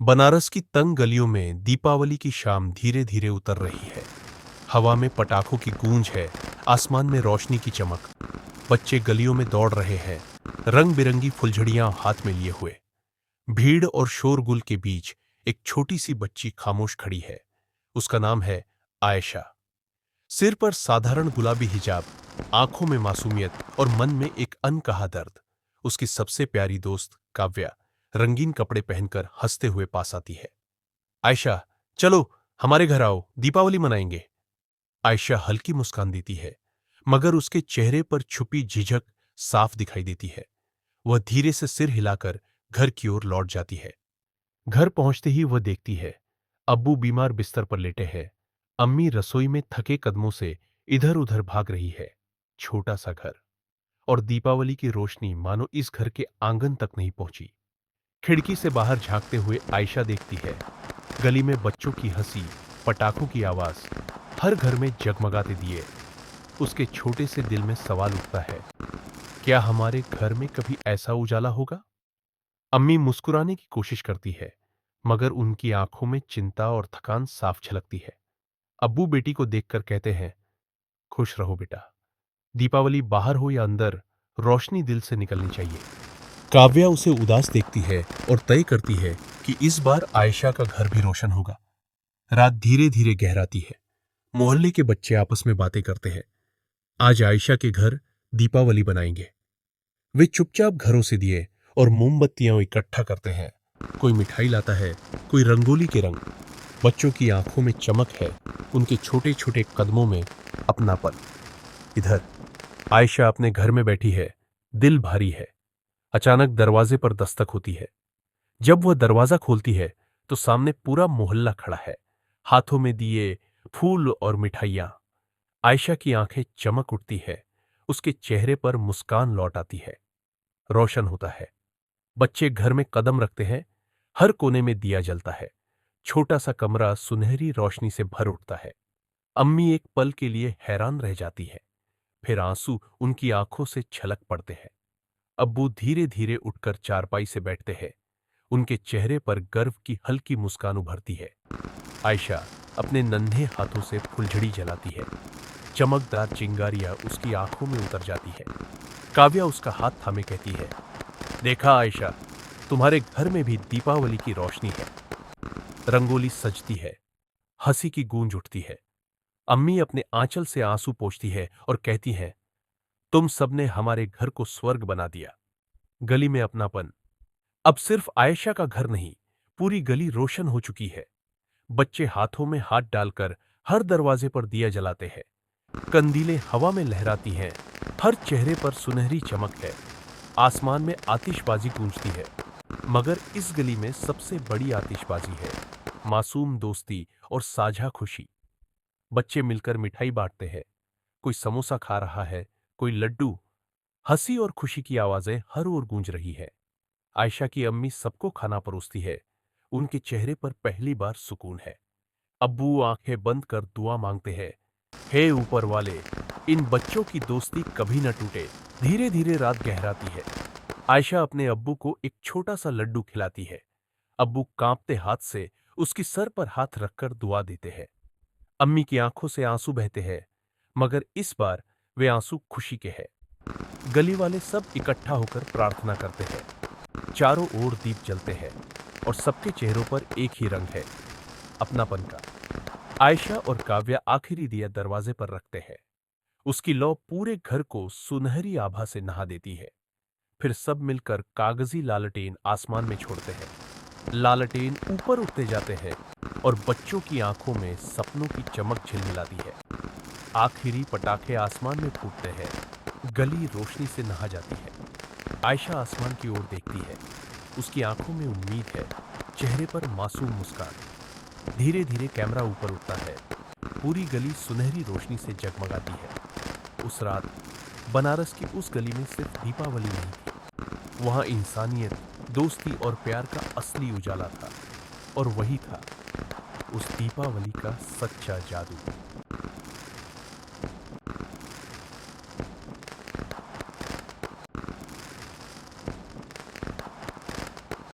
बनारस की तंग गलियों में दीपावली की शाम धीरे धीरे उतर रही है। हवा में पटाखों की गूंज है, आसमान में रोशनी की चमक। बच्चे गलियों में दौड़ रहे हैं, रंग बिरंगी फुलझड़ियां हाथ में लिए हुए। भीड़ और शोरगुल के बीच एक छोटी सी बच्ची खामोश खड़ी है। उसका नाम है आयशा। सिर पर साधारण गुलाबी हिजाब, आंखों में मासूमियत और मन में एक अनकहा दर्द। उसकी सबसे प्यारी दोस्त काव्या रंगीन कपड़े पहनकर हंसते हुए पास आती है। आयशा, चलो हमारे घर आओ, दीपावली मनाएंगे। आयशा हल्की मुस्कान देती है, मगर उसके चेहरे पर छुपी झिझक साफ दिखाई देती है। वह धीरे से सिर हिलाकर घर की ओर लौट जाती है। घर पहुंचते ही वह देखती है, अब्बू बीमार बिस्तर पर लेटे हैं। अम्मी रसोई में थके कदमों से इधर उधर भाग रही है। छोटा सा घर और दीपावली की रोशनी मानो इस घर के आंगन तक नहीं पहुंची। खिड़की से बाहर झांकते हुए आयशा देखती है, गली में बच्चों की हंसी, पटाखों की आवाज, हर घर में जगमगाते दिए। उसके छोटे से दिल में सवाल उठता है, क्या हमारे घर में कभी ऐसा उजाला होगा? अम्मी मुस्कुराने की कोशिश करती है, मगर उनकी आंखों में चिंता और थकान साफ झलकती है। अब्बू बेटी को देखकर कहते हैं, खुश रहो बेटा, दीपावली बाहर हो या अंदर, रोशनी दिल से निकलनी चाहिए। काव्या उसे उदास देखती है और तय करती है कि इस बार आयशा का घर भी रोशन होगा। रात धीरे धीरे गहराती है। मोहल्ले के बच्चे आपस में बातें करते हैं, आज आयशा के घर दीपावली बनाएंगे। वे चुपचाप घरों से दिए और मोमबत्तियां इकट्ठा करते हैं। कोई मिठाई लाता है, कोई रंगोली के रंग। बच्चों की आंखों में चमक है, उनके छोटे छोटे कदमों में अपनापन। इधर आयशा अपने घर में बैठी है, दिल भारी है। अचानक दरवाजे पर दस्तक होती है। जब वह दरवाजा खोलती है तो सामने पूरा मोहल्ला खड़ा है, हाथों में दिए, फूल और मिठाइयां। आयशा की आंखें चमक उठती है, उसके चेहरे पर मुस्कान लौट आती है। रोशन होता है। बच्चे घर में कदम रखते हैं, हर कोने में दिया जलता है। छोटा सा कमरा सुनहरी रोशनी से भर उठता है। अम्मी एक पल के लिए हैरान रह जाती है, फिर आंसू उनकी आंखों से छलक पड़ते हैं। अब्बू धीरे धीरे उठकर चारपाई से बैठते हैं। उनके चेहरे पर गर्व की हल्की मुस्कान उभरती है। आयशा अपने नन्हे हाथों से फुलझड़ी जलाती है। चमकदार चिंगारियां उसकी आंखों में उतर जाती है। काव्या उसका हाथ थामे कहती है, देखा आयशा, तुम्हारे घर में भी दीपावली की रोशनी है। रंगोली सजती है, हंसी की गूंज उठती है। अम्मी अपने आंचल से आंसू पोंछती है और कहती हैं, तुम सबने हमारे घर को स्वर्ग बना दिया। गली में अपनापन। अब सिर्फ आयशा का घर नहीं, पूरी गली रोशन हो चुकी है। बच्चे हाथों में हाथ डालकर हर दरवाजे पर दिया जलाते हैं। कंदीलें हवा में लहराती हैं, हर चेहरे पर सुनहरी चमक है। आसमान में आतिशबाजी गूंजती है, मगर इस गली में सबसे बड़ी आतिशबाजी है मासूम दोस्ती और साझा खुशी। बच्चे मिलकर मिठाई बांटते हैं, कोई समोसा खा रहा है, कोई लड्डू। हंसी और खुशी की आवाजें हर ओर गूंज रही है। आयशा की अम्मी सबको खाना परोसती है, उनके चेहरे पर पहली बार सुकून है। अब्बू आंखें बंद कर दुआ मांगते हैं, हे ऊपर वाले, इन बच्चों की दोस्ती कभी न टूटे। धीरे धीरे रात गहराती है। आयशा अपने अब्बू को एक छोटा सा लड्डू खिलाती है। अब्बू कांपते हाथ से उसकी सर पर हाथ रखकर दुआ देते हैं। अम्मी की आंखों से आंसू बहते हैं, मगर इस बार वे आंसू खुशी के हैं। गली वाले सब इकट्ठा होकर प्रार्थना करते हैं। चारों ओर दीप जलते हैं और सबके चेहरों पर एक ही रंग है, अपनापन का। आयशा और काव्या आखिरी दिया दरवाजे पर रखते हैं। उसकी लौ पूरे घर को सुनहरी आभा से नहा देती है। फिर सब मिलकर कागजी लालटेन आसमान में छोड़ते हैं। लालटेन ऊपर उठते जाते हैं और बच्चों की आंखों में सपनों की चमक झिलमिलाती है। आखिरी पटाखे आसमान में फूटते हैं, गली रोशनी से नहा जाती है। आयशा आसमान की ओर देखती है, उसकी आंखों में उम्मीद है, चेहरे पर मासूम मुस्कान। धीरे धीरे कैमरा ऊपर उठता है, पूरी गली सुनहरी रोशनी से जगमगाती है। उस रात बनारस की उस गली में सिर्फ दीपावली नहीं थी, वहां इंसानियत, दोस्ती और प्यार का असली उजाला था। और वही था उस दीपावली का सच्चा जादू।